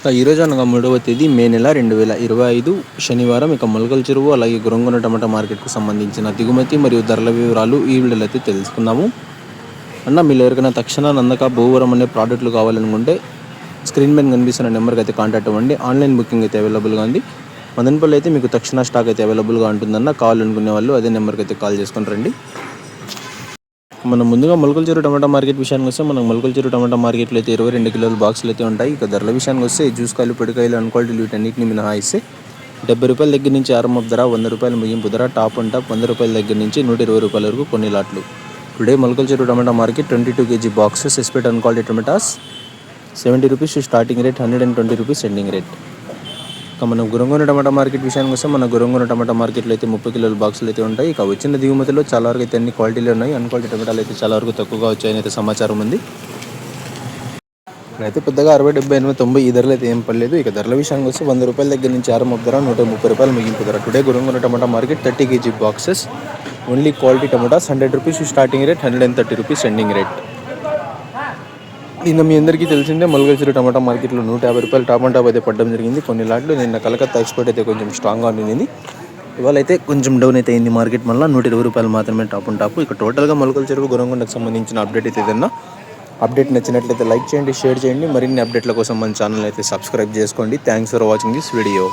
ఈరోజు అనగా 3వ తేదీ మే నెల 2025 శనివారం మొలకల చెరువు అలాగే గురంగొండ టమాటా మార్కెట్కు సంబంధించిన దిగుమతి మరియు ధరల వివరాలు ఈ వీడియోలో అయితే తెలుసుకుందాము. అన్న మీరు ఎవరికైనా తక్షణ నందక భూవరం అనే ప్రోడక్ట్లు కావాలనుకుంటే స్క్రీన్ మీద కనిపిస్తున్న నెంబర్కి అయితే కాంటాక్ట్ అవ్వండి. ఆన్లైన్ బుకింగ్ అయితే అవైలబుల్గా ఉంది. మదనపల్లి అయితే మీకు తక్షణ స్టాక్ అయితే అవైలబుల్గా ఉంటుందన్న. కావాలనుకునే వాళ్ళు అదే నెంబర్కి అయితే కాల్ చేసుకొని రండి. మనం ముందుగా మొలకల చెరువు టమాటా మార్కెట్ విషయానికి వస్తే మనకు మొలకల చెరువు టమాటా మార్కెట్లో అయితే 22 కిలోల బాక్సులు అయితే ఉంటాయి. ఇక ధరల విషయానికి వస్తే జ్యూస్ కాయలు, పొడికాయలు, అన్క్వాలిటీలు వీటన్నిటిని మినహాయిస్తే 70 రూపాయల దగ్గర నుంచి ఆరంభ ధర, 100 రూపాయల ముగింపు ధర, టాప్ అండ్ టాప్ 100 రూపాయల దగ్గర నుంచి 120 రూపాయల వరకు కొన్ని లాట్లు. Today Molakala Cheruvu tomato market 22 kg boxes ఎస్పెట్ అన్క్వాలిటీ tomatoes 70 rupees starting rate, 120 rupees ending rate. ఇక మనం గురంగొండ టమాటా మార్కెట్ విషయానికి వస్తే మన గురంగొండ టమాటా మార్కెట్లో అయితే 30 కిలోల బాక్సులు అయితే ఉంటాయి. ఇక వచ్చిన దిగుమతిలో చాలా వరకు అయితే అన్ని క్వాలిటీలు ఉన్నాయి. అన్క్వాలిటీ టమాటాలు అయితే చాలా వరకు తక్కువగా వచ్చాయని అయితే సమాచారం ఉంది. అయితే పెద్దగా 60, 70, 80, 90 ఈ ధరలు అయితే ఏం పడలేదు. ఇక ధరల విషయానికి వస్తే 100 రూపాయల దగ్గర నుంచి ఆరంభ ధర, 130 రూపాయలు ముగింపు ధర. Today Gurramkonda tomato market 30 kg boxes only quality tomatoes 100 rupees starting rate, 130 rupees ending rate. నిన్న మీ అందరికీ తెలిసిందే మొలకల చెరువు టమాటా మార్కెట్లో 150 రూపాయలు టాప్ అండ్ టాప్ అయితే పడడం జరిగింది. కొన్ని లాట్లు నిన్న కలకత్తా ఎక్స్పోర్ట్ అయితే కొంచెం స్ట్రాంగ్గా ఉండింది. ఇవాళ అయితే కొంచెం డౌన్ అయితే అయింది మార్కెట్. మళ్ళీ 120 రూపాయలు మాత్రమే టాప్ అండ్ టాప్. ఇక టోటల్గా మొలకల చెరువు గురంగొండకు సంబంధించిన అప్డేట్ అయితే ఏదన్నా అప్డేట్ నచ్చినట్లయితే లైక్ చేయండి, షేర్ చేయండి. మరిన్ని అప్డేట్ల కోసం మన ఛానల్ అయితే సబ్స్క్రైబ్ చేసుకోండి. Thanks for watching this video.